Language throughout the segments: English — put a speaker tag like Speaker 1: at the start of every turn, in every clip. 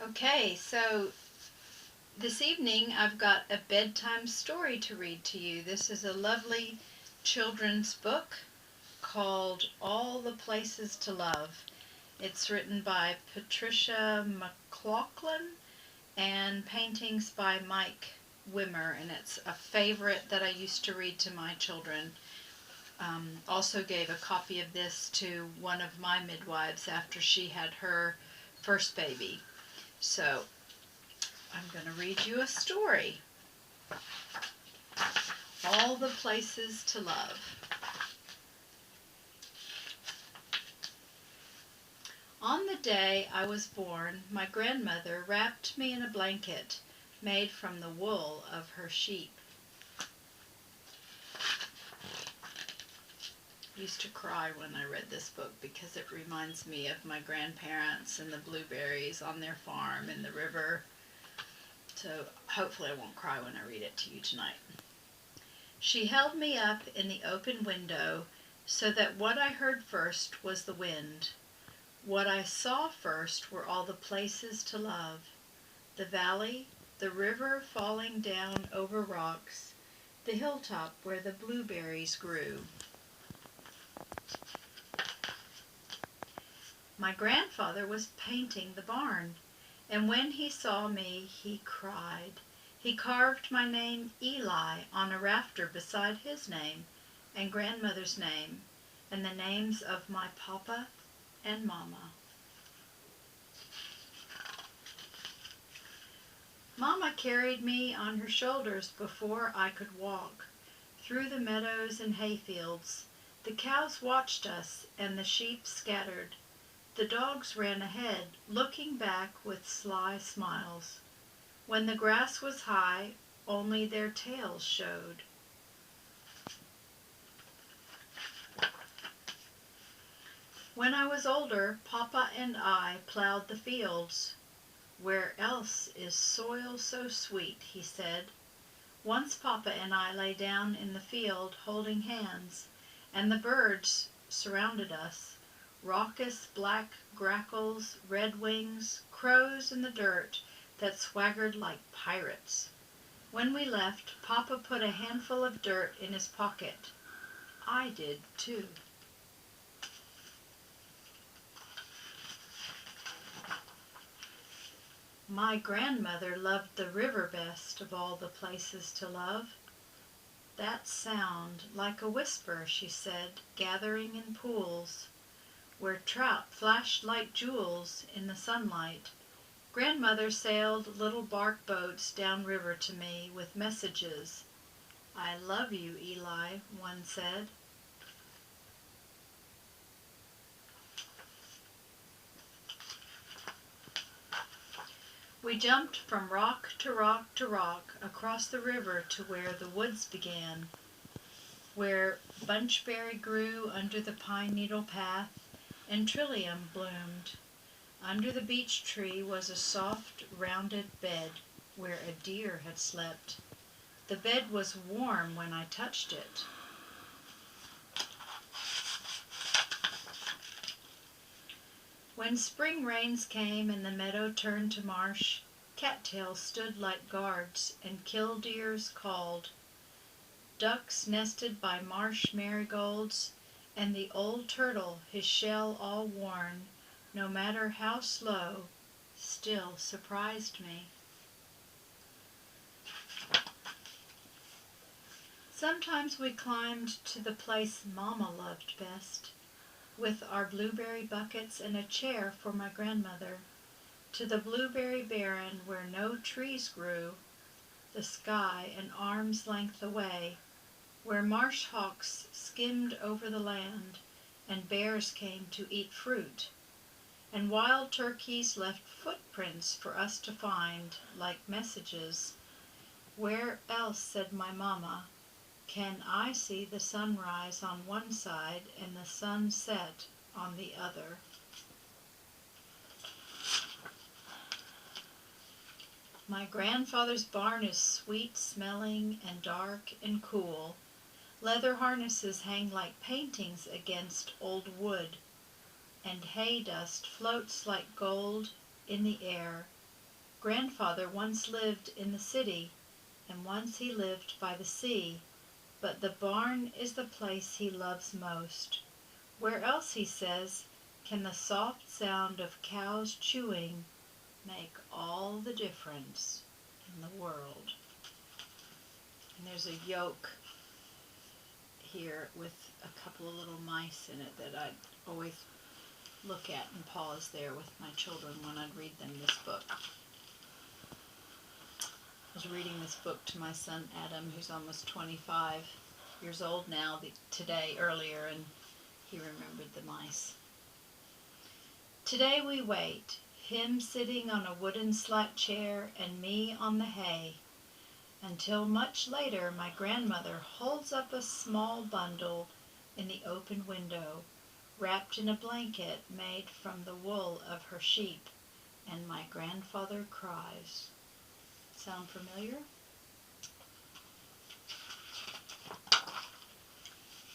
Speaker 1: Okay, so this evening I've got a bedtime story to read to you. This is a lovely children's book called All the Places to Love. It's written by Patricia McLaughlin and paintings by Mike Wimmer, and it's a favorite that I used to read to my children. Also gave a copy of this to one of my midwives after she had her first baby. So I'm going to read you a story. All the Places to Love. On the day I was born, my grandmother wrapped me in a blanket made from the wool of her sheep. I used to cry when I read this book because it reminds me of my grandparents and the blueberries on their farm and the river. So hopefully I won't cry when I read it to you tonight. She held me up in the open window so that what I heard first was the wind. What I saw first were all the places to love. The valley, the river falling down over rocks, the hilltop where the blueberries grew. My grandfather was painting the barn, and when he saw me, he cried. He carved my name, Eli, on a rafter beside his name and grandmother's name and the names of my papa and mama. Mama carried me on her shoulders before I could walk. Through the meadows and hayfields, the cows watched us and the sheep scattered. The dogs ran ahead, looking back with sly smiles. When the grass was high, only their tails showed. When I was older, Papa and I plowed the fields. Where else is soil so sweet, he said. Once Papa and I lay down in the field holding hands, and the birds surrounded us. Raucous black grackles, redwings, crows in the dirt that swaggered like pirates. When we left, Papa put a handful of dirt in his pocket. I did too. My grandmother loved the river best of all the places to love. That sound, like a whisper, she said, gathering in pools, where trout flashed like jewels in the sunlight. Grandmother sailed little bark boats downriver to me with messages. I love you, Eli, one said. We jumped from rock to rock to rock across the river to where the woods began, where bunchberry grew under the pine needle path and trillium bloomed. Under the beech tree was a soft, rounded bed where a deer had slept. The bed was warm when I touched it. When spring rains came and the meadow turned to marsh, cattails stood like guards and killdeers called. Ducks nested by marsh marigolds, and the old turtle, his shell all worn, no matter how slow, still surprised me. Sometimes we climbed to the place Mama loved best, with our blueberry buckets and a chair for my grandmother, to the blueberry barren where no trees grew, the sky an arm's length away, where marsh hawks skimmed over the land, and bears came to eat fruit, and wild turkeys left footprints for us to find, like messages. Where else, said my mama, can I see the sunrise on one side and the sunset on the other? My grandfather's barn is sweet-smelling and dark and cool. Leather harnesses hang like paintings against old wood, and hay dust floats like gold in the air. Grandfather once lived in the city, and once he lived by the sea, but the barn is the place he loves most. Where else, he says, can the soft sound of cows chewing make all the difference in the world? And there's a yoke here with a couple of little mice in it that I'd always look at and pause there with my children when I'd read them this book. I was reading this book to my son Adam, who's almost 25 years old now, earlier, and he remembered the mice. Today we wait, him sitting on a wooden slat chair and me on the hay, until much later my grandmother holds up a small bundle in the open window, wrapped in a blanket made from the wool of her sheep, and my grandfather cries. Sound familiar?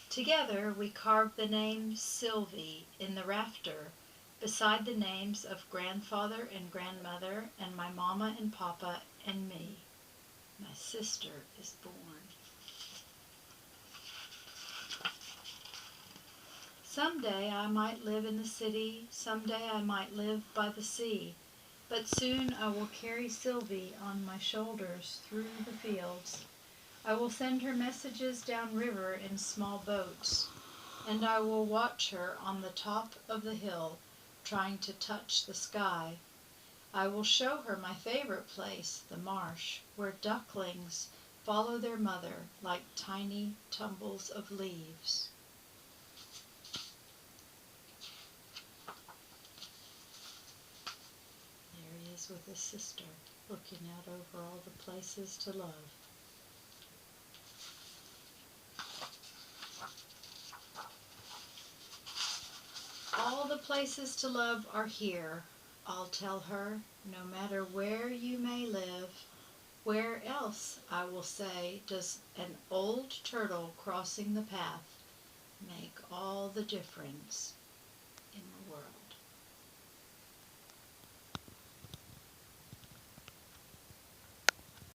Speaker 1: Together we carved the name Sylvie in the rafter beside the names of grandfather and grandmother and my mama and papa and me. My sister is born. Someday I might live in the city, someday I might live by the sea, but soon I will carry Sylvie on my shoulders through the fields. I will send her messages downriver in small boats, and I will watch her on the top of the hill, trying to touch the sky. I will show her my favorite place, the marsh, where ducklings follow their mother like tiny tumbles of leaves. There he is with his sister, looking out over all the places to love. All the places to love are here, I'll tell her, no matter where you may live. Where else, I will say, does an old turtle crossing the path make all the difference in the world?